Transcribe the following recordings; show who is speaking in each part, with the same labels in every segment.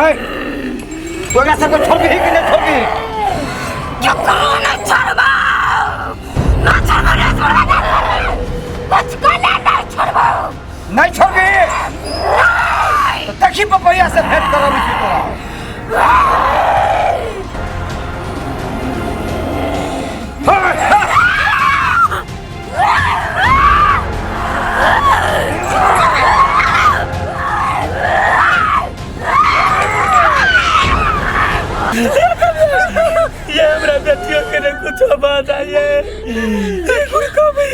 Speaker 1: ओए तू क्या सबको छोड़ के ही कि नहीं छोड़ के
Speaker 2: क्यों ना छोड़बा ना छोड़बा ना छोड़बा कुछ को नहीं छोड़बा
Speaker 1: नहीं छोड़ के तो तखी पपैया से भेंट करो इसी तरह
Speaker 3: ये हमरा बेटियों के ने कुछ बात आई है को भी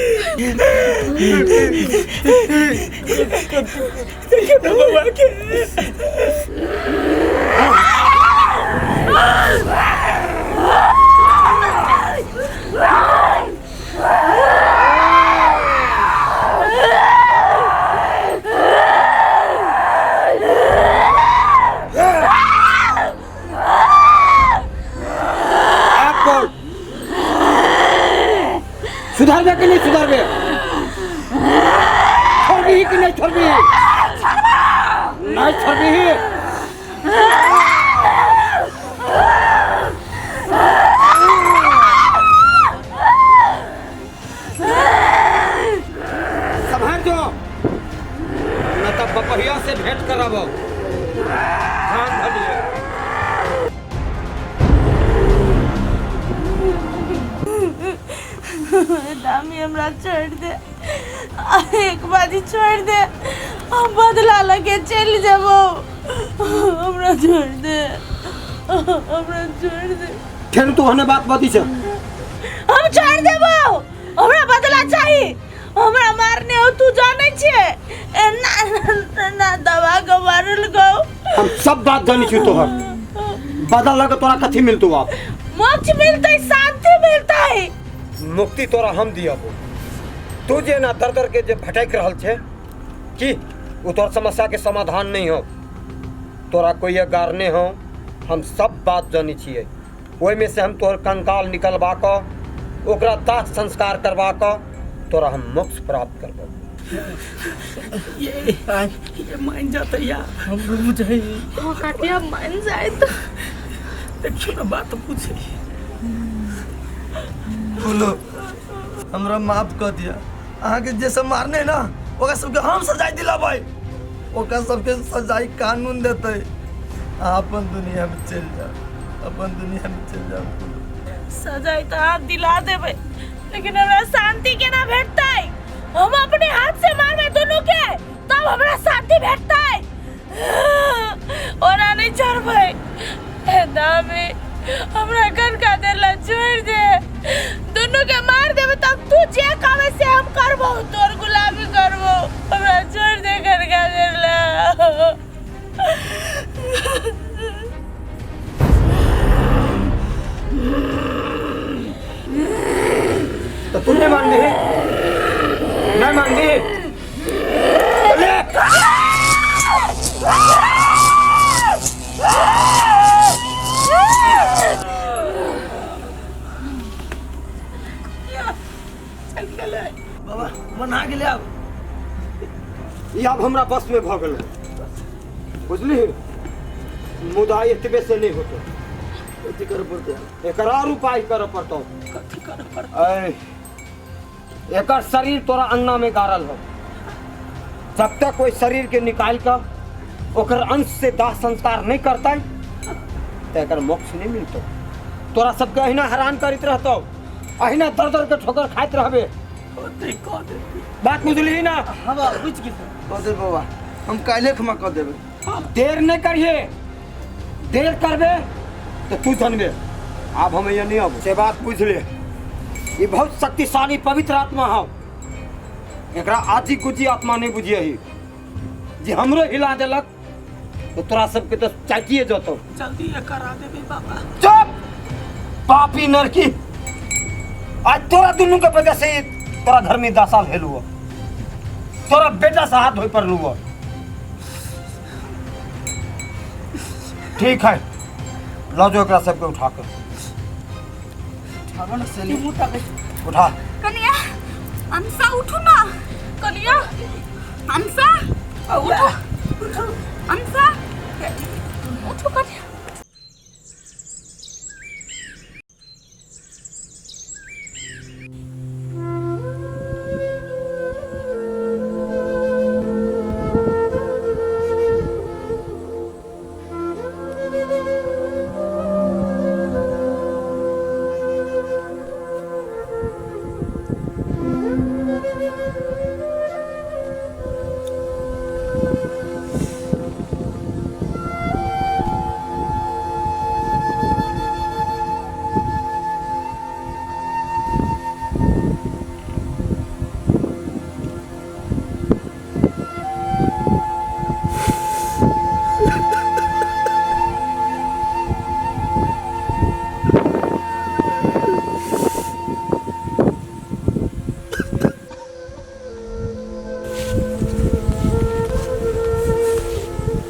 Speaker 3: देखो बाबा के
Speaker 1: सुधार कि नहीं सुधार छोड़ भी कि नहीं छोड़ भी नहीं छोड़ भी संभाल जो न तब बपहिया से भेंट कराबो ध्यान धरिए
Speaker 2: दामी हमरा छोड़ दे एक बाजी छोड़ दे हम बदला लगे चल जाबो हमरा छोड़ दे
Speaker 1: केन तू हने बात बती छ
Speaker 2: हम छोड़ देबो हमरा बदला चाहिए हमरा मारने हो तू जाने छे ना दवा को मारल गो
Speaker 1: हम सब बात जानी छी तोहर बदला लगे तोरा कथी मिलतौ आप
Speaker 2: मोक्ष मिलता है शांति मिलता है
Speaker 1: मुक्ति तोरा हम दियाबो तू जे ना दर दर के जे भटक रहल छे कि उ तोर समस्या के समाधान नहीं हो तोरा कोई गारने हो हम सब बात जानी छिए ओइ में से हम तोहर कंकाल निकलवा क ओकरा दाह संस्कार करवा क तोरा हम मोक्ष प्राप्त करबो
Speaker 3: ये मान जाता यार हम रूम जाए
Speaker 2: वो हटिया मान जाए तो
Speaker 3: देखो ना बात पूछे
Speaker 4: बोलो हमरा माफ कर दिया अहाँ के जैसे मारने ना ओका सबके हम सजाई दिलाबै ओका सबके सजाई कानून देते अपन दुनिया में चल जाओ अपन दुनिया में चल जाओ
Speaker 2: सजाई तो आप दिला देबे लेकिन हमरा शांति के ना भेटता है हम अपने हाथ से मारबे दोनों के तब हमरा शांति भेटता है और नहीं छोड़बे ए दामे हमरा घर का देला छोड़ दे दोनों के मार देबे तब तू जे कावे से हम करबो तोर गुलामी करबो हमरा छोड़ दे घर का देला
Speaker 1: तो तू नहीं मांगी नहीं मांगी
Speaker 4: बाबा बना के ले अब
Speaker 1: ये अब हमरा बस में भ गेल बुझली मुदा एतबे से नहीं होतो
Speaker 4: कथी कर पड़ते
Speaker 1: एकर और उपाय कर पड़तो
Speaker 4: कथी कर पड़ते
Speaker 1: एकर शरीर तोरा अंगना में गाड़ल हो जब तक कोई शरीर के निकाल कर ओकर अंश से दाह संस्कार नहीं करता तो एकर मोक्ष नहीं मिलतो तोरा सबके अहिना हैरान करित रहतो अहिना दर दर के ठोकर खाइत रहबे बात बुझली ना
Speaker 4: हां बाबा बुझ गेल कह दे बाबा हम काले क्षमा कर देबे
Speaker 1: देर नहीं करिए देर करबे तो तू जानबे अब हम ये नहीं अब से बात पूछ ले ये बहुत शक्तिशाली पवित्र आत्मा है एकरा आजी कुजी आत्मा नहीं बुझिए ही जे हमरो हिला देलक तो तोरा सबके तो चाहिए जतो
Speaker 3: जल्दी ये करा देबे बाबा
Speaker 1: चुप पापी नरकी आज तोरा दोनों के वजह से तोरा घर में 10 साल हेल हुआ तोरा बेटा से हाथ धोई पर लुआ ठीक है लो जो एकरा सबके उठा कर उठा
Speaker 2: कनिया अंसा उठो ना कनिया अंसा उठो अंसा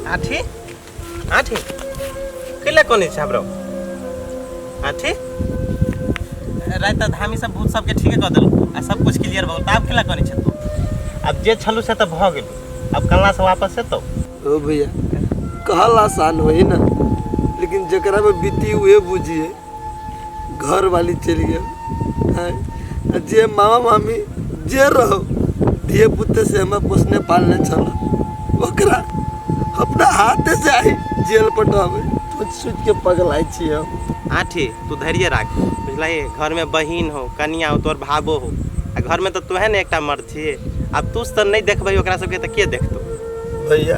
Speaker 3: आठी आठी किला कोनी छाब्रो आठी रात धामी सब भूत सबके ठीके कर देलु आ सब कुछ क्लियर भ गेल। अब किला कोनी छ तू अब जे छलु से त भ गेल। अब कल्ला से वापस से तो
Speaker 4: ओ भैया कहल आसान होई ना, लेकिन जकरा में बीती हुए बुझिए घर वाली चली गए। जे मामा मामी जे रहो धिये पुते से हमें पोसने पालने चलो ओकरा अपना हाथे से आई जेल पटावे सोच सोच के पगलाई छी हम।
Speaker 3: आठी तू धैर्य राख बुझलाई। घर में बहिन हो कनिया हो तोर भाबो हो आ घर में तो तू है ने एकटा मर्द छी। अब तू तो नहीं देखबै ओकरा सबके त के देखतो
Speaker 4: भैया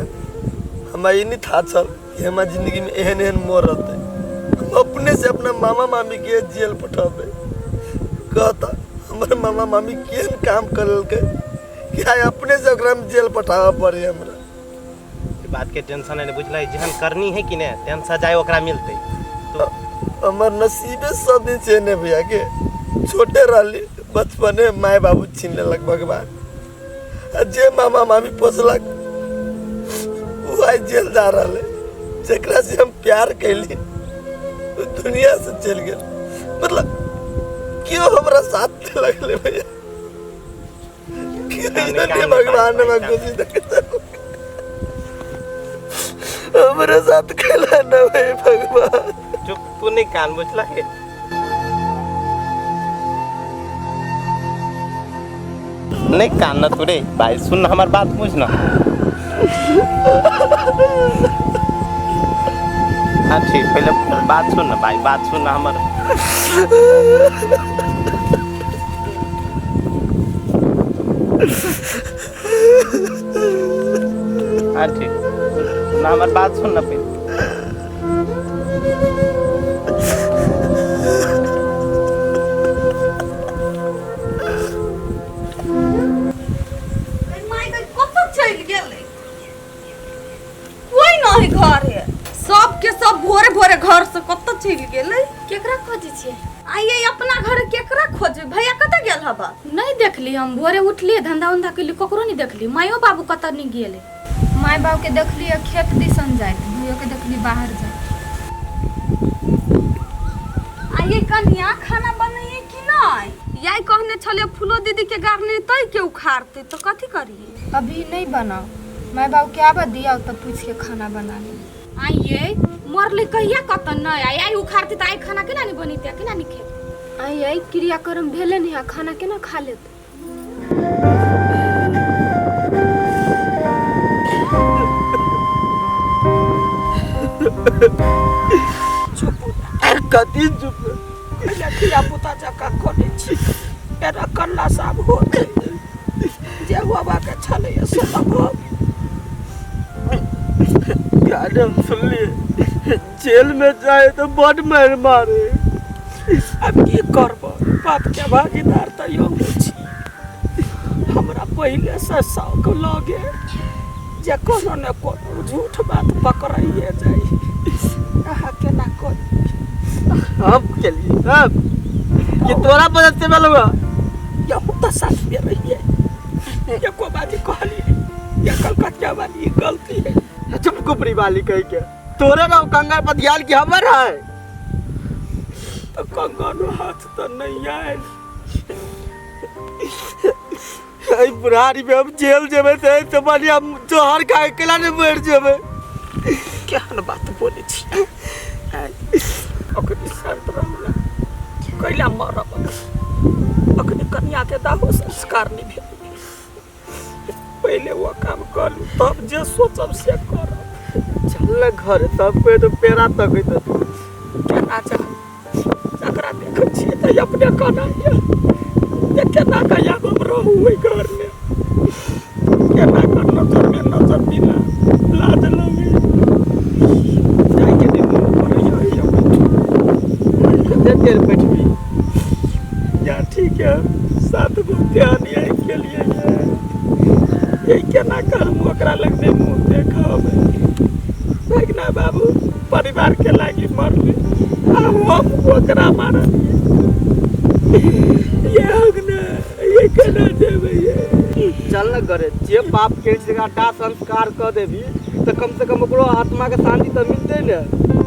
Speaker 4: हमरा ई नहीं था चल कि हमार जिंदगी में एहन एहन मोड़ रहते। हम अपने से अपना मामा मामी के जेल पठावे कहता हमारे मामा मामी केहन काम करल के क्या अपने से ओकरा में जेल पठावा पड़े हमरा।
Speaker 3: बात के टेंशन है बुझलाई। जहन करनी है कि ने तेन सजाए ओकरा मिलते। तो
Speaker 4: हमर नसीबे सब दिन से ने भैया के छोटे रहली बचपने माय बाबू छीन लेलक भगवान। जे मामा मामी पोसलक वो आज जेल जा रहा जकरा से हम प्यार कैली दुनिया से चल गए। मतलब क्यों हमरा साथ लगले भैया क्यों भगवान ने खुशी देता हमारे साथ खेला ना भाई भगवान।
Speaker 3: चुप तू नहीं कान बुझला के नहीं कान ना तू रे भाई सुन हमार बात बुझ ना। हाँ ठीक पहले बात सुन ना भाई बात सुन ना हमार। हाँ ठीक ना हमार बात सुन ना पहले।
Speaker 2: सबके सब भोरे भोरे घर से कत चल गेलै।
Speaker 5: केकरा खोजे छिए?
Speaker 2: आइए अपना घर केकरा खोजे भैया कत गेल हबा?
Speaker 5: नहीं देखली हम भोरे उठलिए धंधा उंधा के लिए ककरो नहीं देखली। मायो बाबू कत नहीं गेले। माय बाबू के देखली खेत दिसन जाए भैया के देखली बाहर जाए।
Speaker 2: आइए कन्या खाना बनाइए कि नहीं? याई कहने छले फूलो दीदी के गारने तई के उखाड़ते तो कथी करिए?
Speaker 5: अभी नहीं बनाओ माय बाबू के आबा दिया तब पूछ के खाना बना ले। आइए मरले कहिया कत नहीं आई आई उखाड़ते त आई खाना केना नहीं बनिते केना नहीं खे। आई क्रियाक्रम भेले नहीं खाना केना खा लेते।
Speaker 6: चुप कति चुप लखिया पुता जका कोने छी एरा कन्ना साब हो जे हुआ के छले सब हो
Speaker 4: गार्डन सुन लिए जेल में जाए तो बड़ मार मारे।
Speaker 6: अब की करब बात के भागीदार त यो छी हमरा पहले से शौक लगे जे कोनो न कोनो झूठ बात पकड़ाइए जाई कहा के ना कर
Speaker 4: हम चलिए अब ये तोरा मदद से मिलूंगा
Speaker 6: या तो साथ में रहिए ये को बात कहली ये कलकत्ता वाली गलती है।
Speaker 4: चुप कुपरी वाली कह के तोरे ना कंगाल पर ध्यान की हमर है
Speaker 6: तो कंगाल हाथ तो नहीं आए
Speaker 4: आई बुढ़ारी में हम जेल जेबे तो बढ़िया जोहर खाए केला ने मर जेबे।
Speaker 6: क्या बात बोले छी ओकनी शर्त रहला कैला मरब ओकनी कन्या के दाहो संस्कार नहीं भेल पहले वो काम कर तब जे सोचब से करब।
Speaker 4: चल घर तब पे तो पेरा तक है तो
Speaker 6: केना चाह जकरा देखै छियै त अपने कना ये ये केना कया हम रहू ओइ घर में केना कर नजर बिना लाज लगे जाय के दिन पर ये
Speaker 4: कितने देर बैठबी
Speaker 6: या ठीक है साथ में ध्यान ये के लिए ये केना कर ओकरा लगने मुंह देखब भगना बाबू परिवार के लागी मरली हम ओकरा मारल ये हगना ये केना देबे ये
Speaker 7: चल न करे जे पाप के जगह संस्कार कर देवी तो कम से कम ओकरो आत्मा के शांति तो मिलते न।